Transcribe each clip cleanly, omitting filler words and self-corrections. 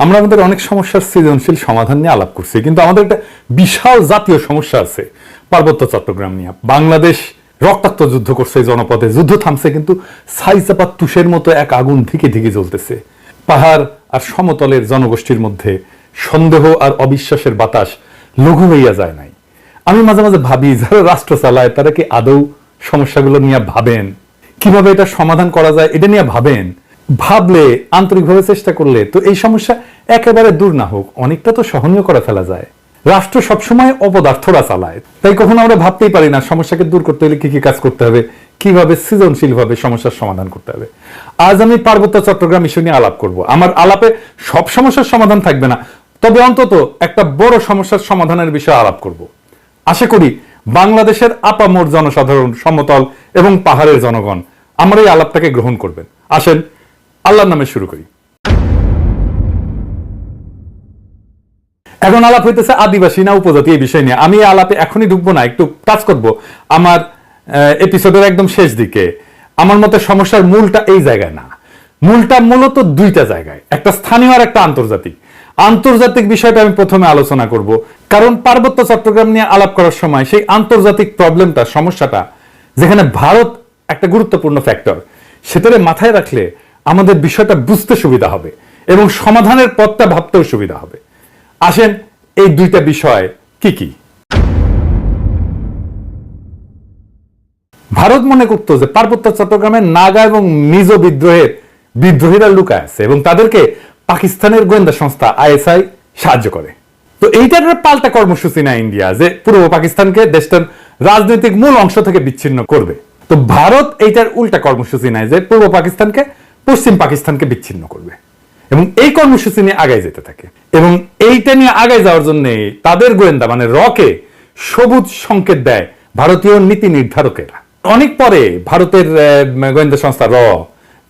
আমরা আমাদের অনেক সমস্যার সৃজনশীল সমাধান নিয়ে আলাপ করছি, কিন্তু আমাদের একটা বিশাল জাতীয় সমস্যা আছে পার্বত্য চট্টগ্রাম নিয়ে। বাংলাদেশ রক্তাক্ত যুদ্ধ করছে এই জনপদে, যুদ্ধ থামছে কিন্তু ছাইচাপা তুষের মতো এক আগুন ধিকে ধিকে জ্বলতেছে। পাহাড় আর সমতলের জনগোষ্ঠীর মধ্যে সন্দেহ আর অবিশ্বাসের বাতাস লঘু হইয়া যায় নাই। আমি মাঝে মাঝে ভাবি, যারা রাষ্ট্র চালায় তারা কি আদৌ সমস্যাগুলো নিয়ে ভাবেন? কিভাবে এটা সমাধান করা যায় এটা নিয়ে ভাবেন? ভাবলে, আন্তরিকভাবে চেষ্টা করলে তো এই সমস্যা একেবারে দূর না হোক অনেকটা তো সহনীয় করে ফেলা যায়। রাষ্ট্র সবসময় অপদার্থরা চালায়, তাই কখনো আমরা ভাবতেই পারি না সমস্যাকে দূর করতে হলে কি কি কাজ করতে হবে, কিভাবে সৃজনশীল ভাবে সমস্যার সমাধান করতে হবে। আজ আমি পার্বত্য চট্টগ্রাম ইস্যু নিয়ে আলাপ করব। আমার আলাপে সব সমস্যার সমাধান থাকবে না, তবে অন্তত একটা বড় সমস্যার সমাধানের বিষয়ে আলাপ করব। আশা করি বাংলাদেশের আপামর জনসাধারণ, সমতল এবং পাহাড়ের জনগণ আমার এই আলাপটাকে গ্রহণ করবেন। আসেন আল্লাহর নামে শুরু করি। এখন আলাপ হইতেছে আদিবাসী না উপজাতি এই বিষয় নিয়ে। আমি আলাপে এখনই ঢুকবো না, একটু কাজ করব আমার এপিসোডের একদম শেষ দিকে। আমার মতে সমস্যার মূলটা এই জায়গায় না, মূলটা মূলত দুইটা জায়গায়, একটা স্থানীয় আর একটা আন্তর্জাতিক। আন্তর্জাতিক বিষয়টা আমি প্রথমে আলোচনা করব, কারণ পার্বত্য চট্টগ্রাম নিয়ে আলাপ করার সময় সেই আন্তর্জাতিক প্রবলেমটা, সমস্যাটা, যেখানে ভারত একটা গুরুত্বপূর্ণ ফ্যাক্টর, সেটারে মাথায় রাখলে আমাদের বিষয়টা বুঝতে সুবিধা হবে এবং সমাধানের পথটা ভাবতেও সুবিধা হবে। আসেন এই দুইটা বিষয় কি কি। ভারত মনে করতো যে পার্বত্য চট্টগ্রামে নাগা এবং মিজো বিদ্রোহীরা লুকায় আছে এবং তাদেরকে পাকিস্তানের গোয়েন্দা সংস্থা আইএসআই সাহায্য করে। তো এইটার পাল্টা কর্মসূচি না ইন্ডিয়া, যে পূর্ব পাকিস্তানকে দেশটার রাজনৈতিক মূল অংশ থেকে বিচ্ছিন্ন করবে। তো ভারত এইটার উল্টা কর্মসূচি নেয় যে পূর্ব পাকিস্তানকে পশ্চিম পাকিস্তানকে বিচ্ছিন্ন করবে এবং এই কর্মসূচি নিয়ে আগায় যেতে থাকে। এবং এইটা নিয়ে আগায় যাওয়ার জন্য তাদের গোয়েন্দা মানে রকে সবুজ সংকেত দেয় ভারতীয় নীতি নির্ধারকেরা। অনেক পরে ভারতের গোয়েন্দা সংস্থা র,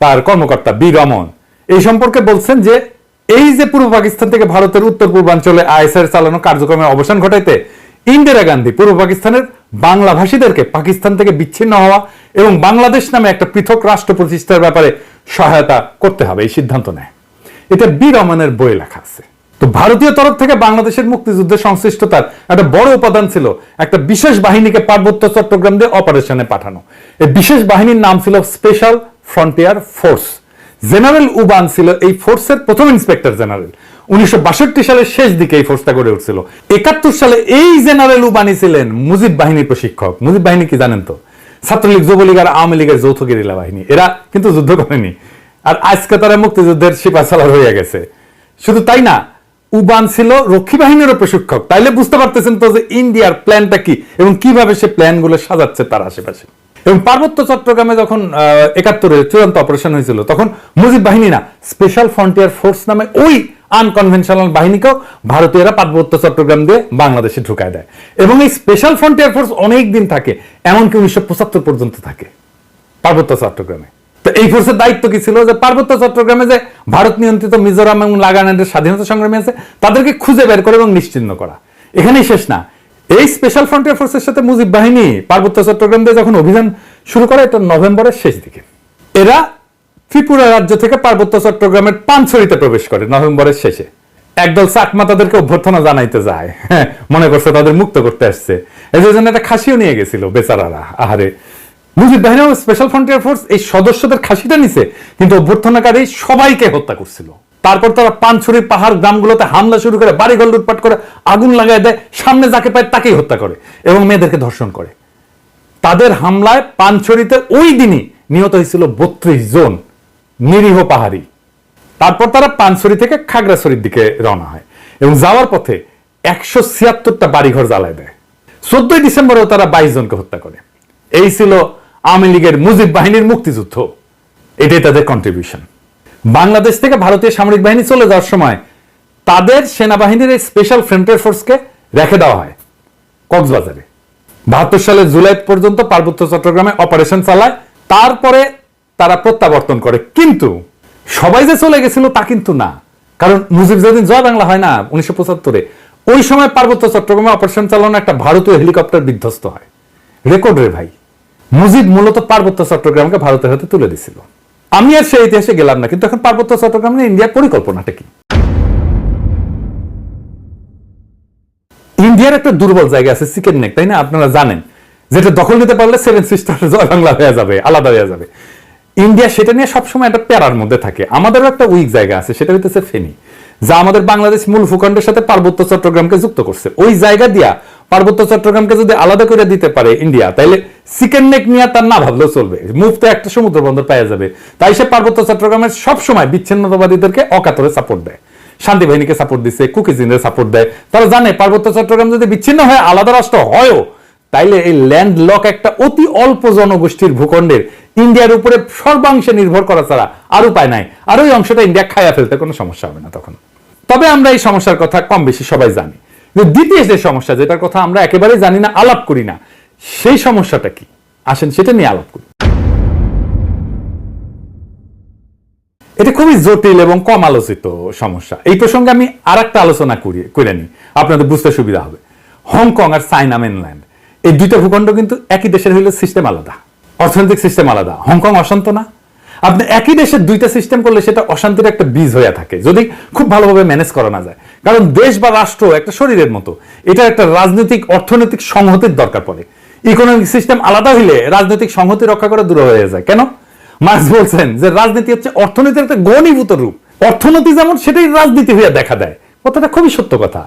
তার কর্মকর্তা বি রমন এই সম্পর্কে বলছেন যে এই যে পূর্ব পাকিস্তান থেকে ভারতের উত্তর পূর্বাঞ্চলে আইএসআই চালানো কার্যক্রমের অবসান ঘটাইতে ইন্দিরা গান্ধী পূর্ব পাকিস্তানের বাংলা ভাষীদেরকে পাকিস্তান থেকে বিচ্ছিন্ন হওয়া এবং বাংলাদেশ নামে একটা পৃথক রাষ্ট্র প্রতিষ্ঠার ব্যাপারে সহায়তা করতে হবে এই সিদ্ধান্ত নেয়। এটা বি রমনের বইয়ে লেখা আছে। তো ভারতীয় তরফ থেকে বাংলাদেশের মুক্তিযুদ্ধের সংশ্লিষ্টতার একটা বড় উপাদান ছিল একটা বিশেষ বাহিনীকে পার্বত্য চট্টগ্রাম দিয়ে অপারেশনে পাঠানো। এই বিশেষ বাহিনীর নাম ছিল special frontier force. General Uban ছিল এই ফোর্সের প্রথম ইন্সপেক্টর জেনারেল। 1962 সালের শেষ দিকে এই ফোর্সটা গড়ে উঠছিল। 71 সালে এই জেনারেল উবানি ছিলেন মুজিব বাহিনীর প্রশিক্ষক। মুজিব বাহিনী কি জানেন তো? ছাত্রলীগ, যুবলীগ আর আওয়ামী লীগের যৌথ গেরিলা বাহিনী। এরা কিন্তু যুদ্ধ করেনি, আর আজকে তারা মুক্তিযুদ্ধের সিপাহসালার হয়ে গেছে। শুধু তাই না, উবান ছিল রক্ষী বাহিনীরও প্রশিক্ষক। তাইলে বুঝতে পারতেছেন তো যে ইন্ডিয়ার প্ল্যানটা কি এবং কিভাবে সে প্ল্যানগুলো সাজাচ্ছে তার আশেপাশে। এবং পার্বত্য চট্টগ্রামে যখন 71-এ চূড়ান্ত অপারেশন হয়েছিল, তখন মুজিব বাহিনী না, স্পেশাল ফ্রন্টিয়ার ফোর্স নামে ওই আনকনভেনশনাল বাহিনীকেও ভারতীয়রা পার্বত্য চট্টগ্রাম দিয়ে বাংলাদেশে ঢুকায় দেয়। এবং এই স্পেশাল ফ্রন্টিয়ার ফোর্স অনেক দিন থাকে, এমনকি 1975 পর্যন্ত থাকে পার্বত্য চট্টগ্রামে। তো এই ফোর্সের দায়িত্ব কি ছিল? যে পার্বত্য চট্টগ্রামে যে ভারত নিয়ন্ত্রিত মিজোরাম এবং নাগাল্যান্ডের স্বাধীনতা সংগ্রামী আছে তাদেরকে খুঁজে বের করে এবং নিশ্চিহ্ন করা। এখানেই শেষ না, এই স্পেশাল ফ্রন্টিয়ার ফোর্সের সাথে মুজিব বাহিনী পার্বত্য চট্টগ্রাম দিয়ে যখন অভিযান শুরু করে, এটা নভেম্বরের শেষ দিকে। এরা ত্রিপুরা রাজ্য থেকে পার্বত্য চট্টগ্রামের পানছড়িতে প্রবেশ করে নভেম্বরের শেষে। একদল চাকমা তাদেরকে অভ্যর্থনা জানাইতে যায়, মনে করছে তাদের মুক্ত করতে আসছে। এই জন্য একটা খাসিও নিয়ে গেছিল বেচারারা। আহারে, মুজিব বাহিনী ও স্পেশাল ফ্রন্টিয়ার ফোর্স এই সদস্যদের খাসিটা নিছে, কিন্তু অভ্যর্থনাকারী সবাইকে হত্যা করছিল। তারপর তারা পানছড়ির পাহাড় গ্রামগুলোতে হামলা শুরু করে, বাড়িঘর লুটপাট করে, আগুন লাগাই দেয়, সামনে যাকে পায় তাকেই হত্যা করে এবং মেয়েদেরকে ধর্ষণ করে। তাদের হামলায় পানছড়িতে ওই দিনই নিহত হয়েছিল 32 জন নিরীহ পাহাড়ি। তারপর তারা পানছড়ি থেকে খাগড়াছড়ির দিকে রওনা হয় এবং যাওয়ার পথে 176টা বাড়িঘর জ্বালায় দেয়। 14 ডিসেম্বরেও তারা 22 জনকে হত্যা করে। এই ছিল আওয়ামী লীগের মুজিব বাহিনীর মুক্তিযুদ্ধ। এটাই তাদের কন্ট্রিবিউশন। বাংলাদেশ থেকে ভারতীয় সামরিক বাহিনী চলে যাওয়ার সময় তাদের সেনাবাহিনীর এই স্পেশাল ফ্রন্টিয়ার ফোর্সকে রেখে দেওয়া হয় কক্সবাজারে। 72 সালের জুলাই পর্যন্ত পার্বত্য চট্টগ্রামে অপারেশন চালায়, তারপরে তারা প্রত্যাবর্তন করে। কিন্তু সবাই যে চলে গেছিল তা কিন্তু না, কারণ মুজিব যেদিন জয় বাংলা হয় না 1975-এ, ওই সময় পার্বত্য চট্টগ্রামে অপারেশন চালানো একটা ভারতীয় হেলিকপ্টার বিধ্বস্ত হয়। রেকর্ড রে ভাই। মুজিব মূলত পার্বত্য চট্টগ্রামকে ভারতের হাতে তুলে দিছিল। আমি আর সেই ইতিহাসে গেলাম না, কিন্তু এখন পার্বত্য চট্টগ্রাম নিয়ে ইন্ডিয়ার পরিকল্পনাটা কি? ইন্ডিয়ার একটা দুর্বল জায়গা আছে চিকেন নেক, তাই না? আপনারা জানেন, যেটা দখল নিতে পারলে সেভেন সিস্টার জয় বাংলা হয়ে যাবে, আলাদা হয়ে যাবে। ইন্ডিয়া সেটা নিয়ে সবসময় একটা প্যারার মধ্যে থাকে। আমাদেরও একটা উইক জায়গা আছে, সেটা হইতেছে ফেনী, যা আমাদের বাংলাদেশ মূল ভূখণ্ডের সাথে পার্বত্য চট্টগ্রামকে যুক্ত করছে। ওই জায়গা দিয়া পার্বত্য চট্টগ্রামকে যদি আলাদা করে দিতে পারে ইন্ডিয়া, তাইলে চিকেন নেক নিয়ে তার না ভাবলেও চলবে, মুফতে একটা সমুদ্র বন্দর পাওয়া যাবে। তাই সে পার্বত্য চট্টগ্রামের সবসময় বিচ্ছিন্নতাবাদীদেরকে অকাতরে সাপোর্ট দেয়, শান্তি বাহিনীকে সাপোর্ট দিচ্ছে, কুকিজিনদের সাপোর্ট দেয়। তারা জানে পার্বত্য চট্টগ্রাম যদি বিচ্ছিন্ন হয়, আলাদা রাষ্ট্র হয়ও, তাইলে এই ল্যান্ড লক একটা অতি অল্প জনগোষ্ঠীর ভূখণ্ডের ইন্ডিয়ার উপরে সর্বাংশে নির্ভর করা ছাড়া আর উপায় নাই। আর ওই অংশটা ইন্ডিয়া খাইয়া ফেলতে কোনো সমস্যা হবে না তখন। তবে আমরা এই সমস্যার কথা কম বেশি সবাই জানি। দ্বিতীয় যে সমস্যা, যেটার কথা আমরা একেবারে জানি না, আলাপ করি না, সেই সমস্যাটা কি? আসেন সেটা নিয়ে আলাপ করি। এটা খুবই জটিল এবং কম আলোচিত সমস্যা। এই প্রসঙ্গে আমি আর একটা আলোচনা করে নিই, আপনাদের বুঝতে সুবিধা হবে। হংকং আর চায়না মেনল্যান্ড, এই দুইটা ভূখণ্ড কিন্তু একই দেশের হইলে সিস্টেম আলাদা, অর্থনৈতিক সিস্টেম আলাদা। হংকং অশান্ত না? আপনি একই দেশের দুইটা সিস্টেম করলে সেটা অশান্তির একটা বীজ হয়ে থাকে, যদি খুব ভালোভাবে ম্যানেজ করা না যায়। কারণ দেশ বা রাষ্ট্র একটা শরীরের মতো, এটা একটা রাজনৈতিক অর্থনৈতিক সংহতির দরকার পড়ে। ইকোনমিক সিস্টেম আলাদা হইলে রাজনৈতিক সংহতি রক্ষা করা দূর হয়ে যায়। কেন? মার্কস বলছেন যে রাজনীতি হচ্ছে অর্থনীতির একটা ঘনীভূত রূপ। অর্থনীতি যেমন, সেটাই রাজনীতি হয়ে দেখা দেয়। কথাটা খুবই সত্য কথা।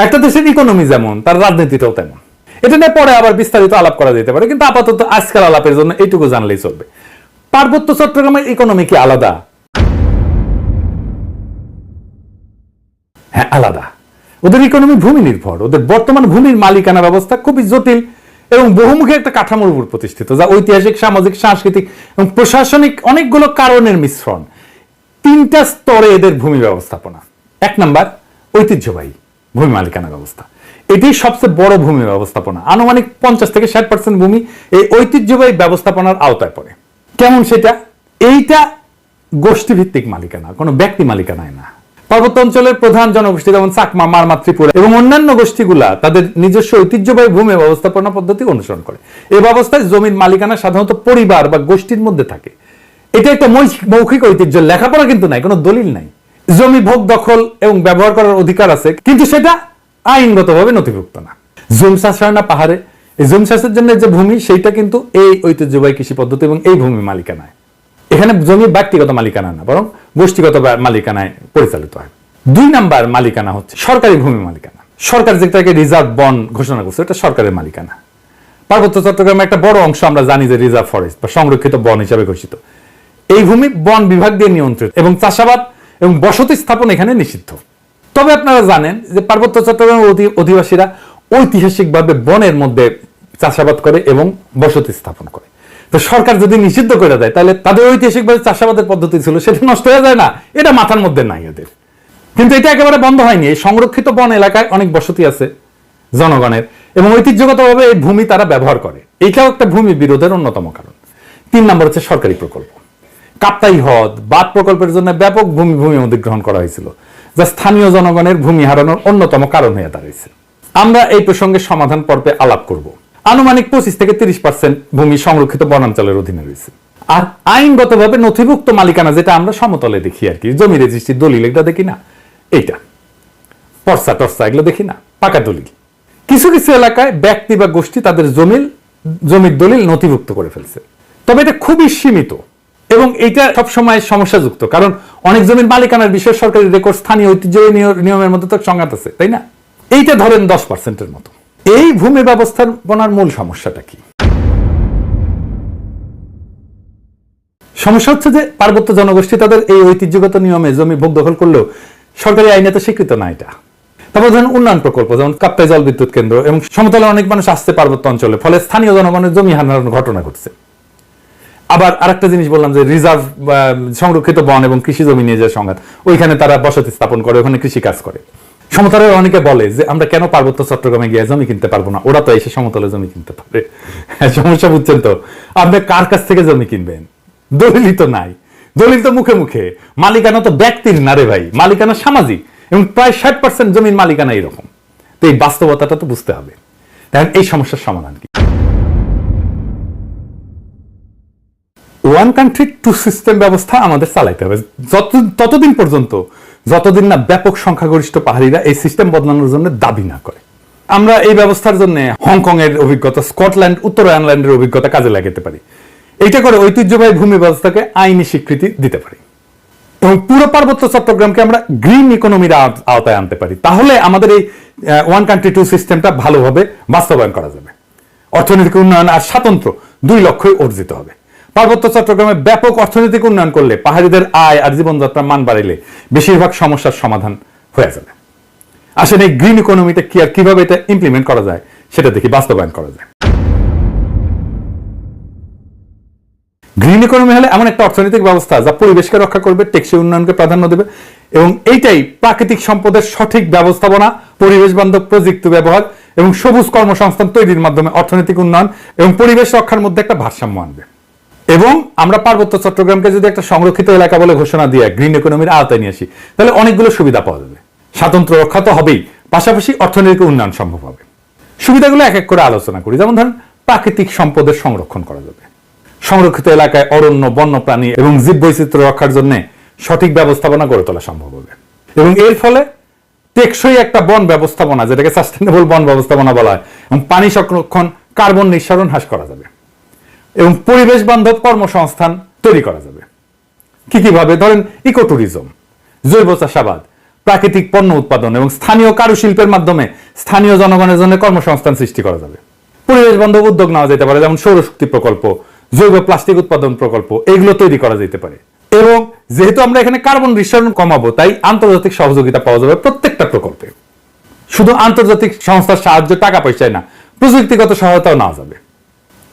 একটা দেশের ইকোনমি যেমন, তার রাজনীতিটাও তেমন। এটা নিয়ে পরে আবার বিস্তারিত আলাপ করা যেতে পারে, কিন্তু আপাতত আজকাল আলাপের জন্য এইটুকু জানলেই চলবে। পার্বত্য চট্টগ্রামের ইকোনমি কি আলাদা? হ্যাঁ, আলাদা। ওদের ইকোনমি ভূমি নির্ভর। ওদের বর্তমান ভূমির মালিকানা ব্যবস্থা খুবই জটিল এবং বহুমুখী একটা কাঠামোর উপর প্রতিষ্ঠিত, যা ঐতিহাসিক, সামাজিক, সাংস্কৃতিক এবং প্রশাসনিক অনেকগুলো কারণের মিশ্রণ। তিনটা স্তরে এদের ভূমি ব্যবস্থাপনা। এক নাম্বার, ঐতিহ্যবাহী ভূমি মালিকানা ব্যবস্থা। এটি সবচেয়ে বড় ভূমি ব্যবস্থাপনা। আনুমানিক 50 থেকে 60% ভূমি এই ঐতিহ্যবাহী ব্যবস্থাপনার আওতায় পড়ে। কেমন সেটা? এইটা গোষ্ঠীভিত্তিক মালিকানা, কোনো ব্যক্তি মালিকানায় না। পার্বত্য অঞ্চলের প্রধান জনগোষ্ঠী যেমন চাকমা, মারমা, ত্রিপুরা এবং অন্যান্য গোষ্ঠীগুলা তাদের নিজস্ব ঐতিহ্যবাহী ভূমি ব্যবস্থাপনা পদ্ধতি অনুসরণ করে। এই ব্যবস্থায় জমির মালিকানা সাধারণত পরিবার বা গোষ্ঠীর মধ্যে থাকে। এটা একটা মৌখিক ঐতিহ্য, লেখাপড়া কিন্তু নাই, কোনো দলিল নাই। জমি ভোগ, দখল এবং ব্যবহার করার অধিকার আছে, কিন্তু সেটা আইনগতভাবে নথিভুক্ত না। জমি চাষ হয় না পাহাড়ে, এই জমি চাষের জন্য যে ভূমি, সেইটা কিন্তু এই ঐতিহ্যবাহী কৃষি পদ্ধতি এবং এই ভূমি মালিকানায়। এখানে জমি ব্যক্তিগত মালিকানা না, বরং গোষ্ঠীগত মালিকানায় পরিচালিত হয়। 2 নাম্বার মালিকানা হচ্ছে সরকারি ভূমি মালিকানা। সরকার যেটাকে রিজার্ভ বন ঘোষণা করছে, এটা সরকারের মালিকানা। পার্বত্য চট্টগ্রামে একটা বড় অংশ আমরা জানি যে রিজার্ভ ফরেস্ট বা সংরক্ষিত বন হিসাবে ঘোষিত। এই ভূমি বন বিভাগ দিয়ে নিয়ন্ত্রিত এবং চাষাবাদ এবং বসতি স্থাপন এখানে নিষিদ্ধ। তবে আপনারা জানেন যে পার্বত্য চট্টগ্রামের অধিবাসীরা ঐতিহাসিকভাবে বনের মধ্যে চাষাবাদ করে এবং বসতি স্থাপন করে। তো সরকার যদি নিষিদ্ধ করে দেয়, তাহলে তাদের ঐতিহাসিকভাবে চাষাবাদের পদ্ধতি ছিল, সেটা নষ্ট হয়ে যায় না? এটা মাথার মধ্যে নাই ওদের। কিন্তু এটা একেবারে বন্ধ হয়নি। এই সংরক্ষিত বন এলাকায় অনেক বসতি আছে জনগণের এবং ঐতিহ্যগতভাবে এই ভূমি তারা ব্যবহার করে। এইটাও একটা ভূমি বিরোধের অন্যতম কারণ। 3 নম্বর হচ্ছে সরকারি প্রকল্প। কাপ্তাই হ্রদ, বাঁধ প্রকল্পের জন্য ব্যাপক ভূমি অধিগ্রহণ করা হয়েছিল, যা স্থানীয় জনগণের ভূমি হারানোর অন্যতম কারণ হয়ে দাঁড়িয়েছে। আমরা এই প্রসঙ্গে সমাধান পর্বে আলাপ করব। আনুমানিক 25 থেকে 30% ভূমি সংরক্ষিত বনাঞ্চলের অধীনে রয়েছে। আর আইনগতভাবে নথিভুক্ত মালিকানা, যেটা আমরা সমতলে দেখি আর কি, জমি রেজিস্ট্রি, দলিল, এটা দেখি না, এইটা পর্সা টর্সা এগুলো দেখি না, পাকা দলিল। কিছু কিছু এলাকায় ব্যক্তি বা গোষ্ঠী তাদের জমির দলিল নথিভুক্ত করে ফেলছে, তবে এটা খুবই সীমিত এবং এটা সবসময় সমস্যাযুক্ত। কারণ অনেক জমির মালিকানার বিষয়ে সরকারি রেকর্ড, স্থানীয় ঐতিহ্যবাহী নিয়মের মধ্যে তো সংঘাত আছে, তাই না? এইটা ধরেন 10%-এর মতো। এই ভূমি ব্যবস্থাপনার মূল সমস্যাটা কি? সমস্যা হচ্ছে যে পার্বত্য জনগোষ্ঠী তাদের এই ঐতিহ্যগত নিয়মে জমি ভোগ দখল করলেও সরকারি আইনে তো স্বীকৃত না এটা। তারপর ধরেন উন্নয়ন প্রকল্প, যেমন কাপ্তাই জল বিদ্যুৎ কেন্দ্র এবং সমতলে অনেক মানুষ আসছে পার্বত্য অঞ্চলে, ফলে স্থানীয় জনগণের জমি হারানোর ঘটনা ঘটছে। আবার আরেকটা জিনিস বললাম যে রিজার্ভ সংরক্ষিত বন এবং কৃষি জমি নিয়ে যে সংঘাত, ওইখানে তারা বসতি স্থাপন করে, ওখানে কৃষি কাজ করে। সমতলের অনেকে বলে যে আমরা কেন পার্বত্য চট্টগ্রামে গিয়ে জমি কিনতে পারবো না, ওরা তো এসে সমতলে জমি কিনতে পারে। সমস্যা বুঝছেন তো? আপনি কার কাছ থেকে জমি কিনবেন? দলিলই তো নাই। দলিল তো মুখে মুখে। মালিকানা তো ব্যক্তির না রে ভাই, মালিকানা সামাজিক এবং প্রায় 60% জমির মালিকানা এরকম। তো এই বাস্তবতাটা তো বুঝতে হবে। তাহলে এই সমস্যার সমাধান কি? ওয়ান কান্ট্রি টু সিস্টেম ব্যবস্থা আমাদের চালাইতে হবে যতদিন না ব্যাপক সংখ্যাগরিষ্ঠ পাহাড়িরা এই সিস্টেম বদলানোর জন্য দাবি না করে। আমরা এই ব্যবস্থার জন্য হংকং এর অভিজ্ঞতা, স্কটল্যান্ড, উত্তর আয়ারল্যান্ডের অভিজ্ঞতা কাজে লাগাতে পারি। এইটা করে ঐতিহ্যবাহী ভূমি ব্যবস্থাকে আইনি স্বীকৃতি দিতে পারি এবং পুরো পার্বত্য চট্টগ্রামকে আমরা গ্রিন ইকোনমির আওতায় আনতে পারি। তাহলে আমাদের এই ওয়ান কান্ট্রি টু সিস্টেমটা ভালোভাবে বাস্তবায়ন করা যাবে। অর্থনৈতিক উন্নয়ন আর স্বাতন্ত্র্য 2 লক্ষ্যই অর্জিত হবে। পার্বত্য চট্টগ্রামে ব্যাপক অর্থনৈতিক উন্নয়ন করলে, পাহাড়িদের আয় আর জীবনযাত্রার মান বাড়াইলে বেশিরভাগ সমস্যার সমাধান হয়ে যাবে। আসলে এই গ্রিন ইকোনমিটা কি আর কিভাবে এটা ইমপ্লিমেন্ট করা যায় সেটা দেখি, বাস্তবায়ন করা যায়। গ্রিন ইকোনমি হলে এমন একটা অর্থনৈতিক ব্যবস্থা যা পরিবেশকে রক্ষা করবে, টেকসই উন্নয়নকে প্রাধান্য দেবে এবং এইটাই প্রাকৃতিক সম্পদের সঠিক ব্যবস্থাপনা, পরিবেশ বান্ধব প্রযুক্তি ব্যবহার এবং সবুজ কর্মসংস্থান তৈরির মাধ্যমে অর্থনৈতিক উন্নয়ন এবং পরিবেশ রক্ষার মধ্যে একটা ভারসাম্য আনবে। এবং আমরা পার্বত্য চট্টগ্রামকে যদি একটা সংরক্ষিত এলাকা বলে ঘোষণা দিয়ে গ্রিন ইকোনমির আওতায় নিয়ে আসি, তাহলে অনেকগুলো সুবিধা পাওয়া যাবে। স্বাতন্ত্র্য রক্ষা তো হবেই, পাশাপাশি অর্থনৈতিক উন্নয়ন সম্ভব হবে। সুবিধাগুলো এক এক করে আলোচনা করি। যেমন ধরেন, প্রাকৃতিক সম্পদের সংরক্ষণ করা যাবে। সংরক্ষিত এলাকায় অরণ্য, বন্যপ্রাণী এবং জীববৈচিত্র্য রক্ষার জন্য সঠিক ব্যবস্থাপনা গড়ে তোলা সম্ভব হবে এবং এর ফলে টেকসই একটা বন ব্যবস্থাপনা, যেটাকে সাস্টেনেবল বন ব্যবস্থাপনা বলা হয়, এবং পানি সংরক্ষণ, কার্বন নিঃসরণ হ্রাস করা যাবে এবং পরিবেশ বান্ধব কর্মসংস্থান তৈরি করা যাবে। কিভাবে? ধরেন, ইকো ট্যুরিজম, জৈব চাষাবাদ, প্রাকৃতিক পণ্য উৎপাদন এবং স্থানীয় কারুশিল্পের মাধ্যমে স্থানীয় জনগণের জন্য কর্মসংস্থান সৃষ্টি করা যাবে। পরিবেশ বান্ধব উদ্যোগ নেওয়া যেতে পারে, যেমন সৌরশক্তি প্রকল্প, জৈব প্লাস্টিক উৎপাদন প্রকল্প, এগুলো তৈরি করা যেতে পারে। এবং যেহেতু আমরা এখানে কার্বন নিঃসরণ কমাবো, তাই আন্তর্জাতিক সহযোগিতা পাওয়া যাবে প্রত্যেকটা প্রকল্পে। শুধু আন্তর্জাতিক সংস্থার সাহায্য, টাকা পয়সায় না, প্রযুক্তিগত সহায়তাও নেওয়া যাবে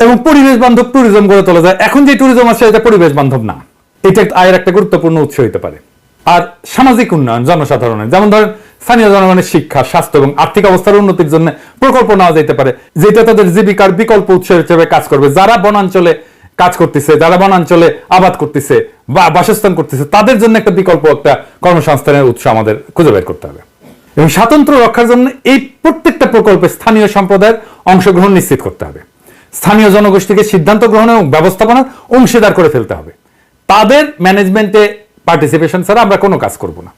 এবং পরিবেশ বান্ধব ট্যুরিজম গড়ে তোলা যায়। এখন যে ট্যুরিজম আছে এটা পরিবেশ বান্ধব না, এটা আয়ের একটা গুরুত্বপূর্ণ উৎস হতে পারে। আর সামাজিক উন্নয়ন জনসাধারণের, যেমন ধরেন স্থানীয় জনগণের শিক্ষা, স্বাস্থ্য এবং আর্থিক অবস্থার উন্নতির জন্য প্রকল্প নেওয়া যেতে পারে, যেটা তাদের জীবিকার বিকল্প উৎস হিসেবে কাজ করবে। যারা বনাঞ্চলে কাজ করতেছে, যারা বনাঞ্চলে আবাদ করতেছে বা বাসস্থান করতেছে, তাদের জন্য একটা বিকল্প, একটা কর্মসংস্থানের উৎস আমাদের খুঁজে বের করতে হবে। এবং স্বাতন্ত্র্য রক্ষার জন্য এই প্রত্যেকটা প্রকল্পে স্থানীয় সম্প্রদায়ের অংশগ্রহণ নিশ্চিত করতে হবে। স্থানীয় জনগোষ্ঠীকে সিদ্ধান্ত গ্রহণ এবং ব্যবস্থাপনার অংশীদার করে ফেলতে হবে। তাদের ম্যানেজমেন্টে পার্টিসিপেশন ছাড়া আমরা কোনো কাজ করব না।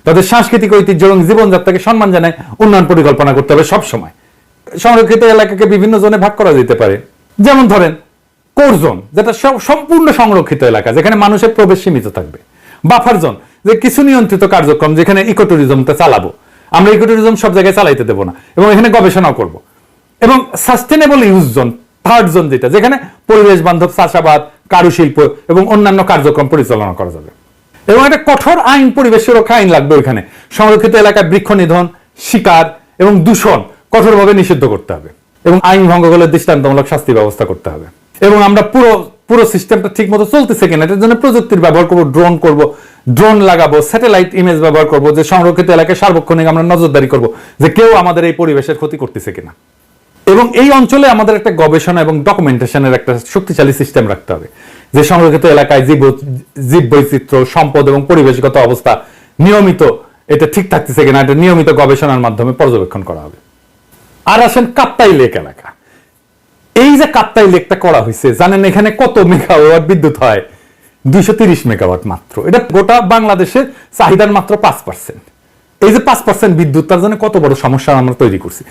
তাদের সাংস্কৃতিক ঐতিহ্য এবং জীবনযাত্রাকে সম্মান জানায় উন্নয়ন পরিকল্পনা করতে হবে সব সময়। সংরক্ষিত এলাকাকে বিভিন্ন জোনে ভাগ করা যেতে পারে। যেমন ধরেন, কোর জোন, যেটা সম্পূর্ণ সংরক্ষিত এলাকা, যেখানে মানুষের প্রবেশ সীমিত থাকবে। বাফার জোন, যে কিছু নিয়ন্ত্রিত কার্যক্রম, যেখানে ইকো ট্যুরিজমটা চালাবো। আমরা ইকো ট্যুরিজম সব জায়গায় চালাইতে দেবো না এবং এখানে গবেষণাও করব। এবং sustainable use zone, third zone, যেখানে পরিবেশ বান্ধব চাষাবাদ, কারুশিল্প এবং অন্যান্য কার্যক্রম পরিচালনা করা যাবে। এবং একটা কঠোর আইন, পরিবেশ সুরক্ষা আইন লাগবে ওইখানে। সংরক্ষিত এলাকায় বৃক্ষ নিধন, শিকার এবং দূষণ কঠোরভাবে নিষিদ্ধ করতে হবে এবং আইন ভঙ্গ করলে দৃষ্টান্তমূলক শাস্তি ব্যবস্থা করতে হবে। এবং আমরা পুরো সিস্টেমটা ঠিক মতো চলতেছে কিনা এটার জন্য প্রযুক্তির ব্যবহার করব, ড্রোন লাগাবো, স্যাটেলাইট ইমেজ ব্যবহার করব, যে সংরক্ষিত এলাকায় সার্বক্ষণিক আমরা নজরদারি করব যে কেউ আমাদের এই পরিবেশের ক্ষতি করতেছে কিনা। এবং এই অঞ্চলে আমাদের একটা গবেষণা এবং ডকুমেন্টেশনের একটা শক্তিশালী সিস্টেম রাখতে হবে, যে সংরক্ষিত এলাকায় জীববৈচিত্র্য, সম্পদ এবং পরিবেশগত অবস্থা নিয়মিত এটা ঠিক থাকতেছে কিনা, এটা নিয়মিত গবেষণার মাধ্যমে পর্যবেক্ষণ করা হবে। আর আসেন কাপ্তাই লেক এলাকা। এই যে কাপ্তাই লেকটা করা হয়েছে, জানেন এখানে কত মেগাওয়াট বিদ্যুৎ হয়? 230 মেগাওয়াট মাত্র। এটা গোটা বাংলাদেশের চাহিদার মাত্র 5%। এই যে 5% বিদ্যুৎ, তার জন্য কত বড় সমস্যা আমরা তৈরি করছি।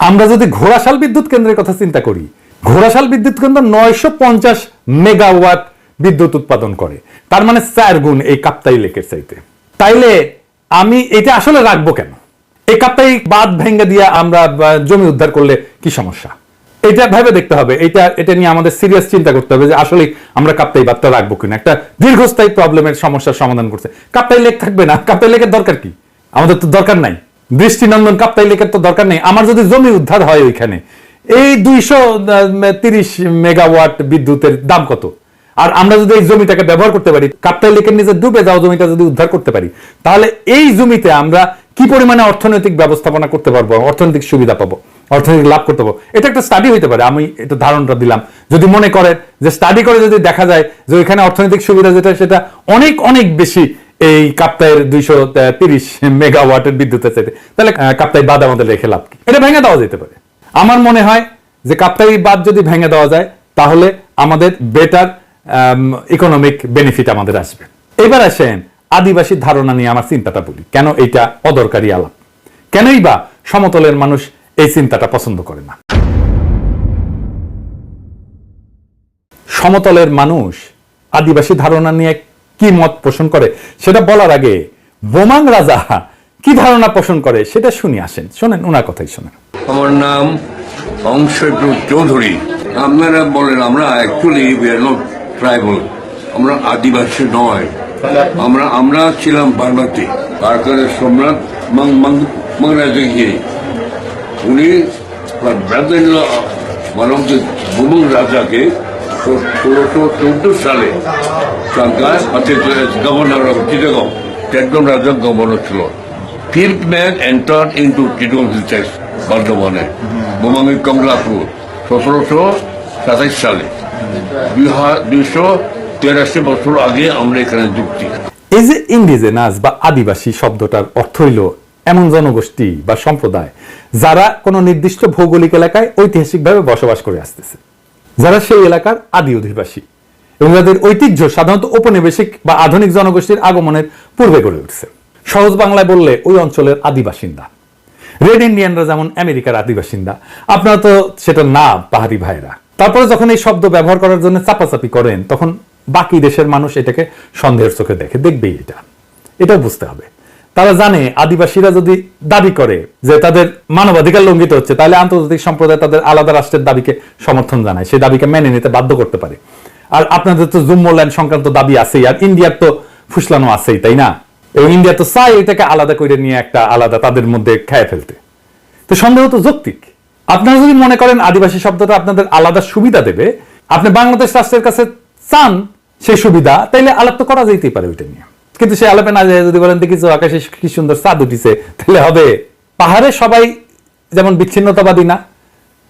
আমরা যদি ঘোড়াশাল বিদ্যুৎ কেন্দ্রের কথা চিন্তা করি, ঘোড়াশাল বিদ্যুৎ কেন্দ্র 950 মেগাওয়াট বিদ্যুৎ উৎপাদন করে, তার মানে 4 গুণ এই কাপ্তাই লেকের চাইতে। তাইলে আমি এটা আসলে রাখবো কেন? এই কাপ্তাই বাঁধ ভেঙে দিয়ে আমরা জমি উদ্ধার করলে কি সমস্যা? এটা ভেবে দেখতে হবে। এটা নিয়ে আমাদের সিরিয়াস চিন্তা করতে হবে যে আসলে আমরা কাপ্তাই বাঁধটা রাখবো কিনা। একটা দীর্ঘস্থায়ী প্রবলেমের সমস্যার সমাধান করছে। কাপ্তাই লেক থাকবে না, কাপ্তাই লেকের দরকার কি? আমাদের তো দরকার নাই। দৃষ্টিনন্দন কাপ্তাই লেকের তো দরকার নেই। আমার যদি জমি উদ্ধার হয় ওইখানে, এই 230 মেগাওয়াট বিদ্যুতের দাম কত? আর আমরা যদি এই জমিটাকে ব্যবহার করতে পারি, কাপ্তাই লেকের নিচে ডুবে যাওয়া জমিটা যদি উদ্ধার করতে পারি, তাহলে এই জমিতে আমরা কি পরিমাণে অর্থনৈতিক ব্যবস্থাপনা করতে পারবো, অর্থনৈতিক সুবিধা পাবো, অর্থনৈতিক লাভ করতে পারবো। এটা একটা স্টাডি হইতে পারে। আমি এটা ধারণাটা দিলাম। যদি মনে করেন যে স্টাডি করে যদি দেখা যায় যে ওইখানে অর্থনৈতিক সুবিধা যেটা, সেটা অনেক অনেক বেশি এই কাপ্তাইয়ের 230 মেগাওয়াটের বিদ্যুতের চাইতে, তাহলে কাপ্তাই বাঁধ আমাদের রেখে লাভ কি? এটা ভেঙে দেওয়া যেতে পারে। আমার মনে হয় যে কাপ্তাই বাঁধ যদি ভেঙে দেওয়া যায়, তাহলে আমাদের বেটার ইকোনমিক বেনিফিট আমাদের আসবে। এবার আসেন আদিবাসী ধারণা নিয়ে আমার চিন্তাটা বলি। কেন এটা অদরকারি আলাপ? কেনই বা সমতলের মানুষ এই চিন্তাটা পছন্দ করে না। সমতলের মানুষ আদিবাসী ধারণা নিয়ে কি মত পোষণ করে সেটা বলার আগে বোমাং রাজা কি ধারণা পোষণ করে সেটা শুনি, আসেন শোনেন, ওনার কথাই শোনেন। আমার নাম অংশটু চৌধুরী। আপনারা বলেন আমরা actually we are not tribal, আমরা আদিবাসী নয়, আমরা ছিলাম বারবাতি। কারকারের সম্রাট মাংরাজগিরি, উনি মানব বোমাং রাজাকে 1614 সালে গভর্নর অফ চিটাগং, টেকডম রাজার গভর্নর ছিল। Fifth man entered into Chittagong Hills, বর্ধমানে বোমাঙ্গি কমলাপুর 1727 সালে। 283 বছর আগে আমরা এখানে যুক্তি। এই যে ইন্ডিজেনাস বা আদিবাসী শব্দটার অর্থ হইল এমন জনগোষ্ঠী বা সম্প্রদায় যারা কোনো নির্দিষ্ট ভৌগোলিক এলাকায় ঐতিহাসিকভাবে বসবাস করে আসতেছে, যারা সেই এলাকার আদি অধিবাসী এবং যাদের ঐতিহ্য সাধারণত ঔপনিবেশিক বা আধুনিক জনগোষ্ঠীর আগমনের পূর্বে গড়ে উঠছে। সহজ বাংলায় বললে ওই অঞ্চলের আদিবাসিন্দা। রেড ইন্ডিয়ানরা যেমন আমেরিকার আদিবাসিন্দা, আপনারা তো সেটা না পাহাড়ি ভাইরা। তারপরে যখন এই শব্দ ব্যবহার করার জন্য চাপাচাপি করেন তখন বাকি দেশের মানুষ এটাকে সন্দেহের চোখে দেখে, দেখবেই এটাও বুঝতে হবে। তারা জানে আদিবাসীরা যদি দাবি করে যে তাদের মানবাধিকার লঙ্ঘিত হচ্ছে, তাহলে আন্তর্জাতিক সম্প্রদায় তাদের আলাদা রাষ্ট্রের দাবিকে সমর্থন জানায়, সেই দাবিকে মেনে নিতে বাধ্য করতে পারে। আর আপনাদের তো জুম্মল্যান্ড সংক্রান্ত দাবি আছেই, আর ইন্ডিয়ার তো ফুসলানো আছেই, তাই না? এবং ইন্ডিয়া তো চাই এটাকে আলাদা করে নিয়ে একটা আলাদা তাদের মধ্যে খেয়ে ফেলতে। তো সন্দেহ তো যৌক্তিক। আপনারা যদি মনে করেন আদিবাসী শব্দটা আপনাদের আলাদা সুবিধা দেবে, আপনি বাংলাদেশ রাষ্ট্রের কাছে চান সেই সুবিধা, তাইলে আলাপ তো করা যেতেই পারে ওইটা নিয়ে। কিন্তু সে আলাপে না যায় যদি বলেন দেখিছো আকাশে কি সুন্দর চাঁদ উঠিছে, তাহলে হবে। পাহাড়ে সবাই যেমন বিচ্ছিন্নতাবাদী না,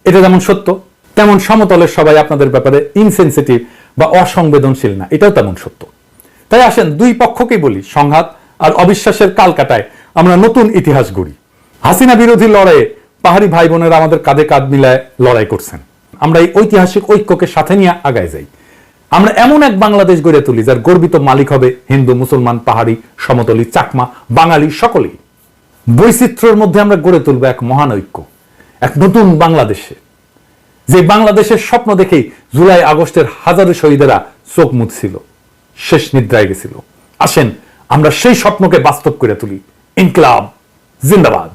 এটা যেমন সত্য, তেমন সমতলের সবাই আপনাদের ব্যাপারে ইনসেনসিটিভ বা অসংবেদনশীল না, এটাও তেমন সত্য। তাই আসেন দুই পক্ষকেই বলি, সংঘাত আর অবিশ্বাসের কাল কাটায় আমরা নতুন ইতিহাস গড়ি। হাসিনা বিরোধী লড়াইয়ে পাহাড়ি ভাই বোনেরা আমাদের কাঁধে কাঁধ মিলায় লড়াই করছেন। আমরা এই ঐতিহাসিক ঐক্যকে সাথে নিয়ে আগায় যাই। আমরা এমন এক বাংলাদেশ গড়ে তুলি যার গর্বিত মালিক হবে হিন্দু, মুসলমান, পাহাড়ি, সমতলী, চাকমা, বাঙালি সকলেই। বৈচিত্র্যের মধ্যে আমরা গড়ে তুলব এক মহান ঐক্য, এক নতুন বাংলাদেশে, যে বাংলাদেশের স্বপ্ন দেখেই জুলাই আগস্টের হাজারো শহীদেরা চোখ মুছছিল, শেষ নিদ্রায় গেছিল। আসেন আমরা সেই স্বপ্নকে বাস্তব করে তুলি। ইনকিলাব জিন্দাবাদ।